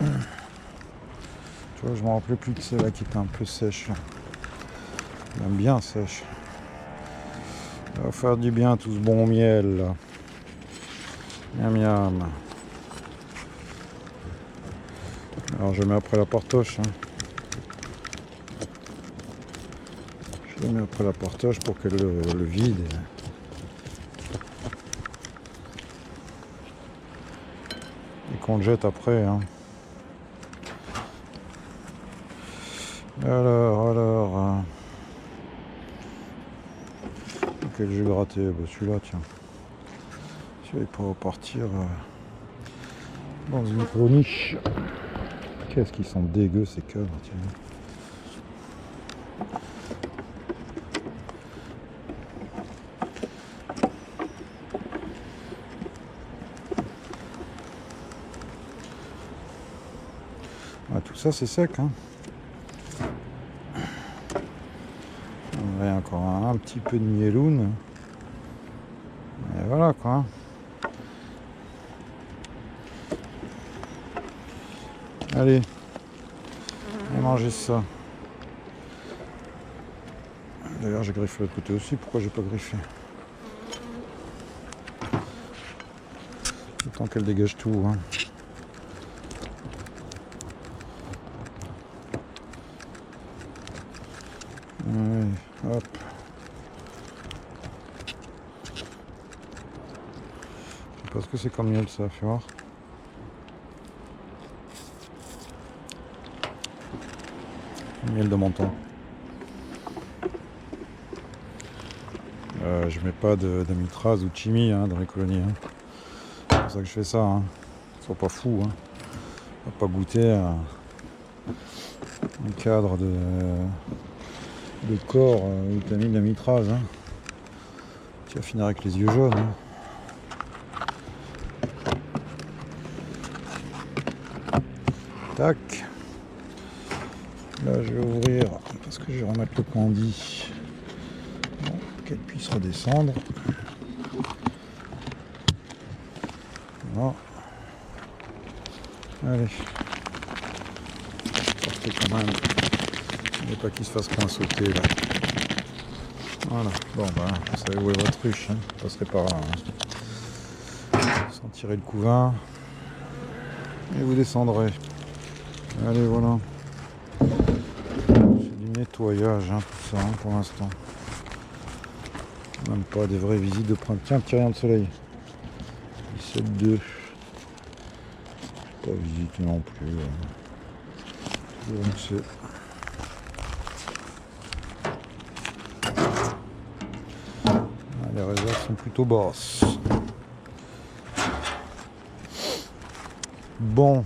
Tu vois, je me rappelais plus que celle-là qui était un peu sèche. Même bien sèche. Ça va faire du bien tout ce bon miel là. Miam miam. Alors je mets après la portoche. Je mets après la portoche pour qu'elle le vide. Et qu'on le jette après. Alors. Lequel j'ai gratté? Bah, celui-là, tiens. Celui-là, il pourra partir dans une niche. Qu'est-ce qu'ils sont dégueux ces cadres, tiens. Ah, tout ça c'est sec. On a encore un petit peu de mieloun. Et voilà quoi. Allez, mangez ça. D'ailleurs j'ai griffé l'autre côté aussi, pourquoi j'ai pas griffé? Autant qu'elle dégage tout. Allez, hop. Je sais pas ce que c'est comme miel ça, fais voir. Miel de menton. Je mets pas d'amitraz ou de chimie dans les colonies. C'est pour ça que je fais ça. Sois pas fou. On va pas goûter un cadre de corps où tu as mis de l'amitraz. Tu vas finir avec les yeux jaunes. Tac. Là je vais ouvrir parce que je vais remettre le candy. Bon, qu'elle puisse redescendre. Voilà. Allez. Sortez quand même. Il ne pas qu'il se fasse point sauter là. Voilà. Bon vous savez où est votre ruche. Vous passerez par là. Sans tirer le couvain. Et vous descendrez. Allez voilà. C'est du nettoyage tout ça pour l'instant. Même pas des vraies visites de printemps. Tiens, petit rayon de soleil. 17,2. Pas visité non plus. Les réserves sont plutôt basses. Bon.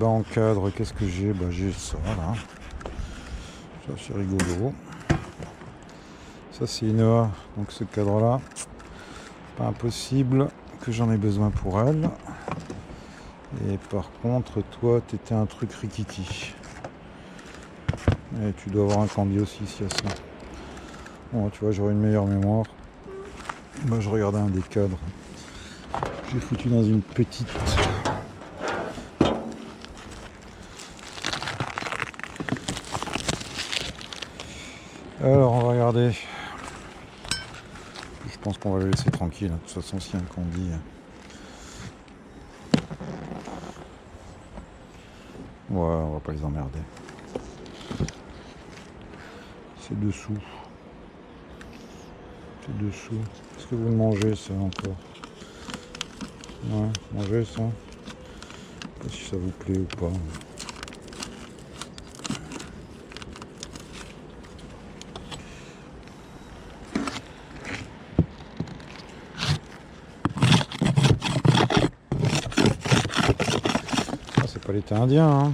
En cadre, qu'est-ce que j'ai? J'ai ça là. Ça c'est rigolo. Ça c'est Inoa. Donc ce cadre là. Pas impossible que j'en ai besoin pour elle. Et par contre, toi, t'étais un truc rikiki. Et tu dois avoir un candy aussi ici à ça. Bon, tu vois, j'aurais une meilleure mémoire. Je regardais un des cadres. J'ai foutu dans une petite. Alors, on va regarder. Je pense qu'on va le laisser tranquille. De toute façon, s'il y a un candy. Ouais, on va pas les emmerder. C'est dessous. C'est dessous. Est-ce que vous le mangez ça encore? Ouais, mangez ça. Je sais pas si ça vous plaît ou pas. Ah, c'est pas l'été indien.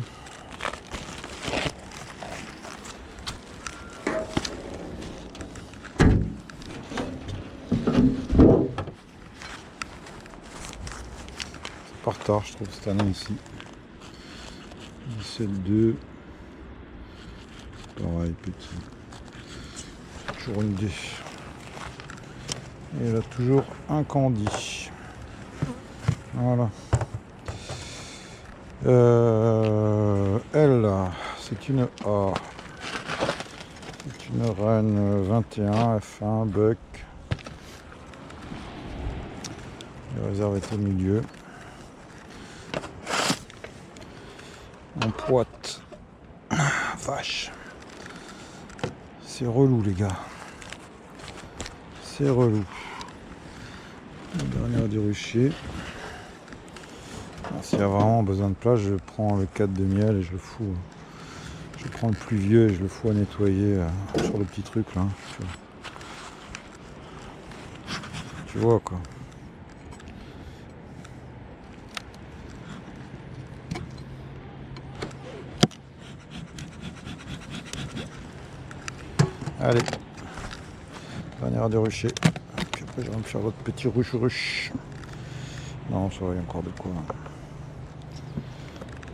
Pas retard, je trouve, cette année ici. 17,2. Pareil, petit. Toujours une dé. Et là, toujours un candy. Voilà. Elle, c'est une A. C'est une reine 21 F1 Buck. Le réserve est au milieu. En poite. Vache. C'est relou les gars. C'est relou. La dernière du rucher. S'il y a vraiment besoin de place, je prends le 4 de miel et je le fous. Je prends le plus vieux et je le fous à nettoyer sur le petit truc là. Tu vois quoi. Allez. Dernière du rucher. Puis après je vais me faire votre petit ruche. Non, ça va, il y a encore de quoi.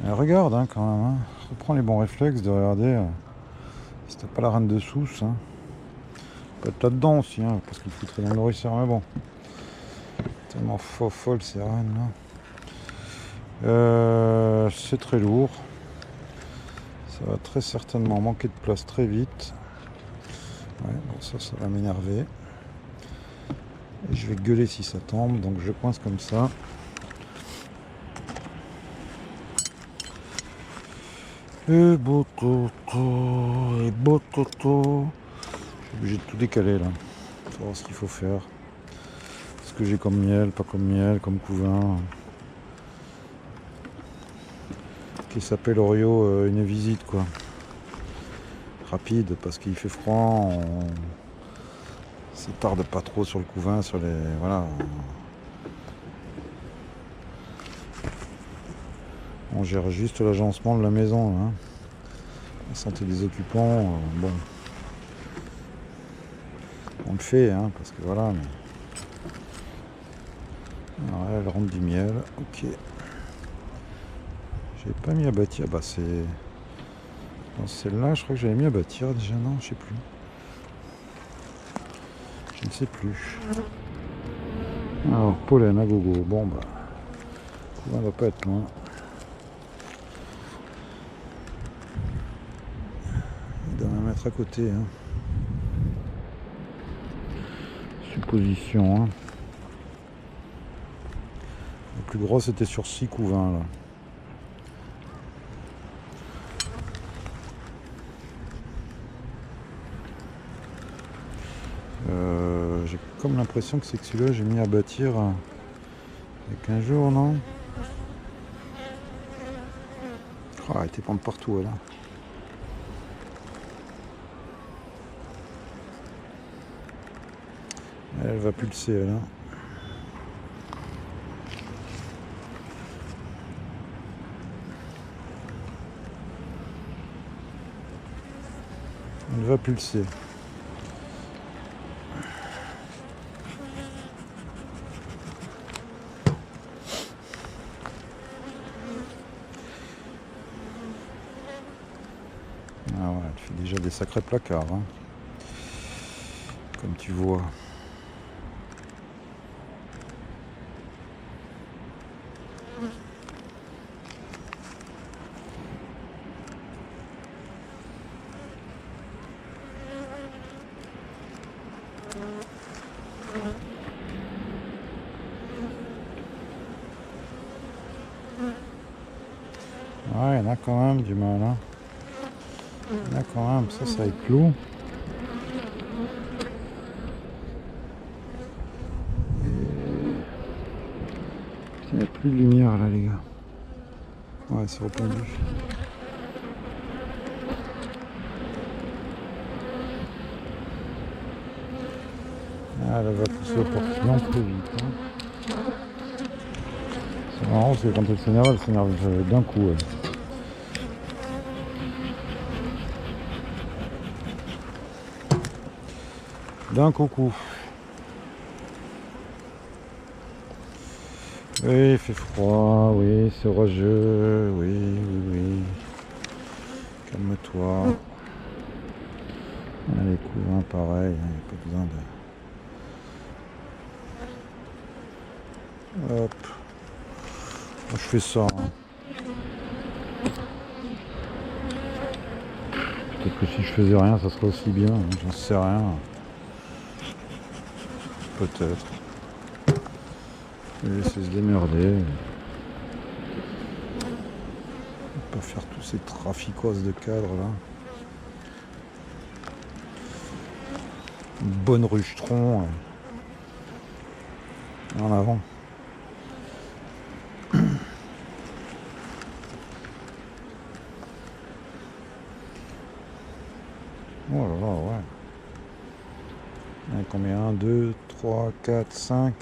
Et regarde hein, quand même. Hein. Reprends les bons réflexes de regarder. Si t'as pas la reine de Sousse. Hein. Peut être là-dedans aussi, hein, parce qu'il foutrait dans le nourrisseur, mais bon. Tellement folle ces reines là. C'est très lourd. Ça va très certainement manquer de place très vite. Ouais, bon ça va m'énerver. Et je vais gueuler si ça tombe, donc je coince comme ça. Et beau toto, et beau toto. Je suis obligé de tout décaler là. Pour voir ce qu'il faut faire. Ce que j'ai comme miel, pas comme miel, comme couvain. Qui s'appelle Orio, une visite quoi. Rapide parce qu'il fait froid. Ça tarde pas trop sur le couvain, sur les. Voilà. On gère juste l'agencement de la maison. Hein. La santé des occupants, bon. On le fait, hein, parce que voilà. Mais... Alors, elle rentre du miel. Ok. J'ai pas mis à bâtir. Bah c'est. Dans celle-là, je crois que j'avais mis à bâtir déjà. Non, je sais plus. Je ne sais plus. Alors, pollen à gogo. Bon, bah. On va pas être loin. Il doit me mettre à côté. Hein. Supposition. Hein. Le plus gros, c'était sur 6 couvains, là. J'ai comme l'impression que c'est que celui-là, j'ai mis à bâtir il y a 15 jours, non? Oh, elle était pente partout, elle. Elle va pulser, elle. Hein. Elle va pulser. Ah ouais, elle fait déjà des sacrés placards. Hein. Comme tu vois. Ouais, il y en a quand même du mal. Hein. Il y en a quand même, ça va être clou. Il n'y a plus de lumière là, les gars. Ouais, c'est rependu. Ah, elle va pousser au portillon plus vite. Hein. C'est marrant parce que quand elle s'énerve d'un coup. D'un coucou. Oui, il fait froid, oui, c'est orageux, oui. Calme-toi. Les couvains, pareil, il n'y a pas besoin de... Hop. Moi, je fais ça. Hein. Peut-être que si je faisais rien, ça serait aussi bien, j'en sais rien. Peut-être. Je vais laisser se démerder. Pas faire tous ces traficos de cadres là. Une bonne ruche-tronc en avant. Oh là là, ouais. Combien? 1, 2, 3, 4, 5.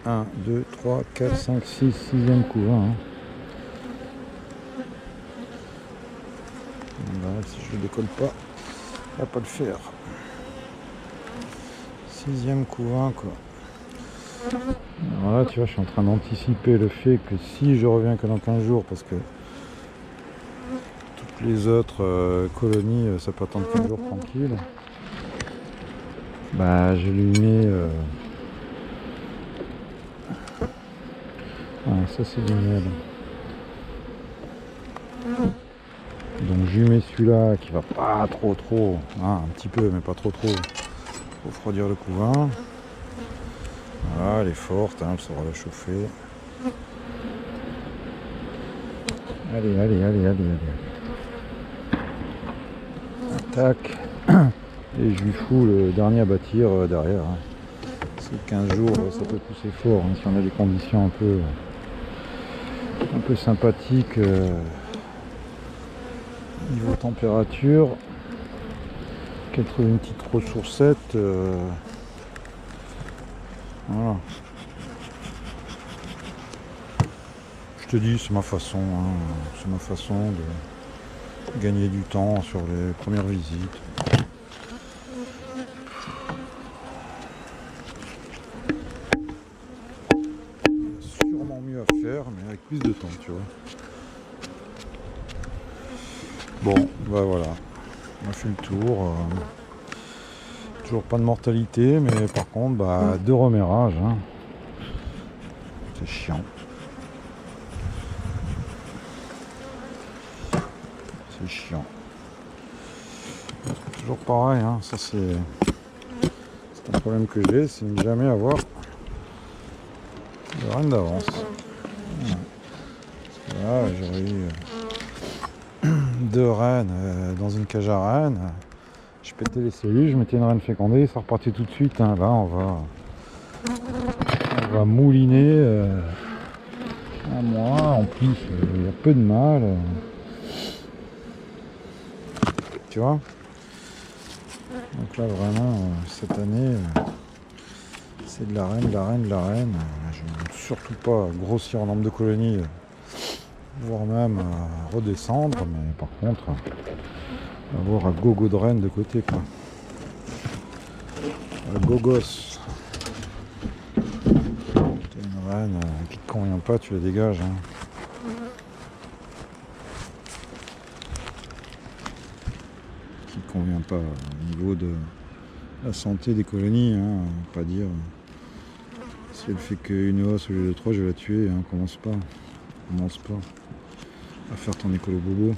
1, 2, 3, 4, 5, 6, 6e couvain. Hein. Là, si je ne décolle pas, ça va pas le faire. 6e couvain, quoi. Alors là, tu vois, je suis en train d'anticiper le fait que si je reviens que dans 15 jours, parce que toutes les autres colonies, ça peut attendre 15 jours tranquille, bah je lui mets... Ah, ça c'est du miel. Donc je lui mets celui-là qui va pas trop, hein, un petit peu, mais pas trop, pour refroidir le couvain. Voilà, elle est forte, hein, elle saura la chauffer. Allez. Tac. Et je lui fous le dernier à bâtir derrière. Hein. Parce que 15 jours, ça peut pousser fort, hein, si on a des conditions un peu sympathiques niveau température. Qu'elle trouve une petite ressourcette. Voilà. Je te dis, c'est ma façon. Hein, c'est ma façon de gagner du temps sur les premières visites. Sûrement mieux à faire, mais avec plus de temps, tu vois. Bon, bah voilà. On a fait le tour. Toujours pas de mortalité, mais par contre, bah, 2 remérages. Hein. C'est chiant. C'est chiant. Toujours pareil, hein. Ça c'est un problème que j'ai, c'est ne jamais avoir de reine d'avance. Voilà, j'aurais eu 2 reines dans une cage à reines. Je pétais les cellules, je mettais une reine fécondée, ça repartait tout de suite. Hein. Là, on va mouliner un mois. En plus, il y a peu de mal. Tu vois? Donc là, vraiment, cette année, c'est de la reine. Je ne veux surtout pas grossir en nombre de colonies, voire même redescendre, mais par contre, avoir un gogo de reine de côté, quoi. Un gogos. T'as une reine qui te convient pas, tu la dégages. Hein. Qui te convient pas au niveau de la santé des colonies, hein. Pas dire si elle fait qu'une hausse au lieu de 3, je vais la tuer. Hein. Commence pas à faire ton écolo bobo.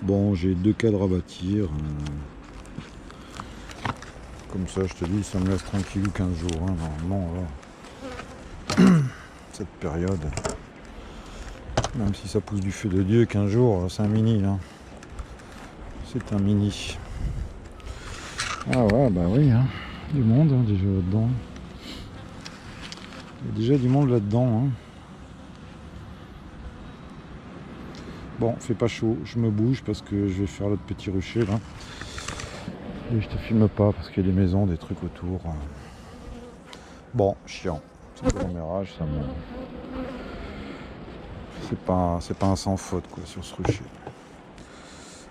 Bon, j'ai 2 cadres à bâtir. Comme ça, je te dis, ça me laisse tranquille 15 jours. Hein, normalement, là. Cette période. Même si ça pousse du feu de Dieu, 15 jours, c'est un mini. Hein. C'est un mini. Ah ouais, bah oui. Hein. Du monde, hein, déjà là-dedans. Il y a déjà du monde là-dedans. Hein. Bon, fait pas chaud, je me bouge parce que je vais faire l'autre petit rucher là. Et je te filme pas parce qu'il y a des maisons, des trucs autour. Bon, chiant. C'est le reméage, ça me... C'est pas un sans faute quoi sur ce rucher.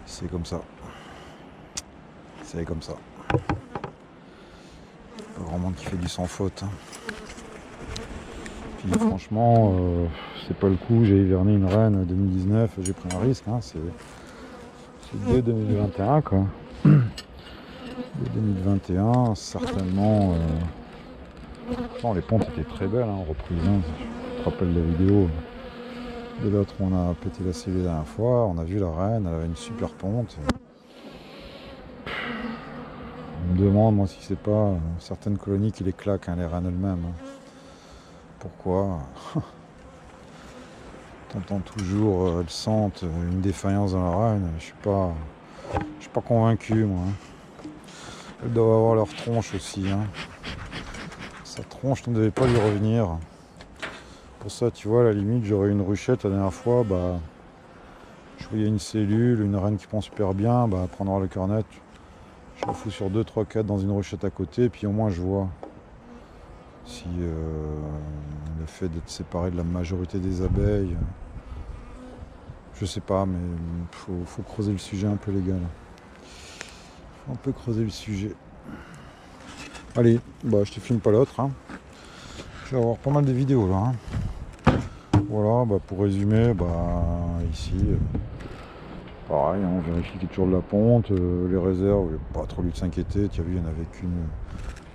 C'est comme ça. C'est comme ça. Pas grand monde qui fait du sans faute. Hein. Puis franchement, c'est pas le coup, j'ai hiverné une reine 2019, j'ai pris un risque, hein, c'est dès 2021 quoi. Dès 2021, certainement. Non, les pontes étaient très belles, hein, en reprise. Hein, je te rappelle la vidéo De l'autre, on a pété la selle la dernière fois. On a vu la reine, elle avait une super ponte. On me demande, moi, si c'est pas certaines colonies qui les claquent, hein, les reines elles-mêmes. Hein. Pourquoi? T'entends toujours, elles sentent une défaillance dans la reine. Je suis pas convaincu, moi. Hein. Elles doivent avoir leur tronche aussi. Hein. Sa tronche ne devait pas lui revenir. Pour ça, tu vois, à la limite, j'aurais une ruchette la dernière fois. Bah, je voyais une cellule, une reine qui prend super bien. Bah, prendre le cœur net. Je la fous sur 2, 3, 4 dans une ruchette à côté. Et puis au moins, je vois si le fait d'être séparé de la majorité des abeilles. Je sais pas, mais faut creuser le sujet un peu, les gars. Là. Faut un peu creuser le sujet. Allez, bah, je te filme pas l'autre. Hein. Je vais avoir pas mal de vidéos là. Hein. Voilà, bah, pour résumer, bah, ici, pareil, hein, on vérifie qu'il y a toujours de la ponte. Les réserves, il n'y a pas trop lieu de s'inquiéter. Tu as vu, il y en avait qu'une,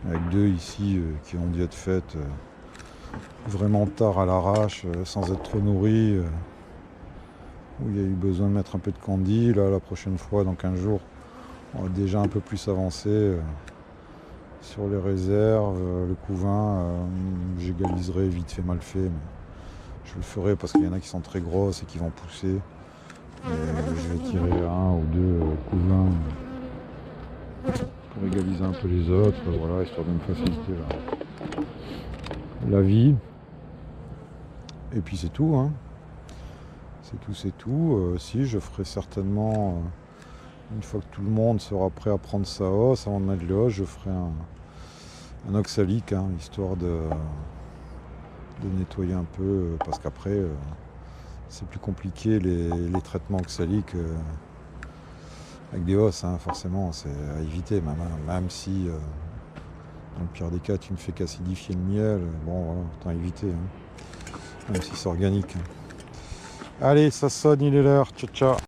avec 2 ici qui ont dû être faites vraiment tard à l'arrache, sans être trop nourries. Où il y a eu besoin de mettre un peu de candy. Là, la prochaine fois, dans 15 jours, on va déjà un peu plus avancer sur les réserves. Le couvain, j'égaliserai vite fait, mal fait. Mais je le ferai parce qu'il y en a qui sont très grosses et qui vont pousser. Et je vais tirer 1 ou 2 couvains pour égaliser un peu les autres. Voilà, histoire de me faciliter la vie. Et puis c'est tout. Hein. C'est tout. Si, je ferai certainement, une fois que tout le monde sera prêt à prendre sa hausse, avant de mettre les hausses, je ferai un oxalique, hein, histoire de nettoyer un peu, parce qu'après, c'est plus compliqué les traitements oxaliques avec des hausses, hein, forcément, c'est à éviter, même si, dans le pire des cas, tu ne fais qu'acidifier le miel, bon, voilà, autant éviter, hein, même si c'est organique. Allez, ça sonne, il est l'heure, ciao ciao.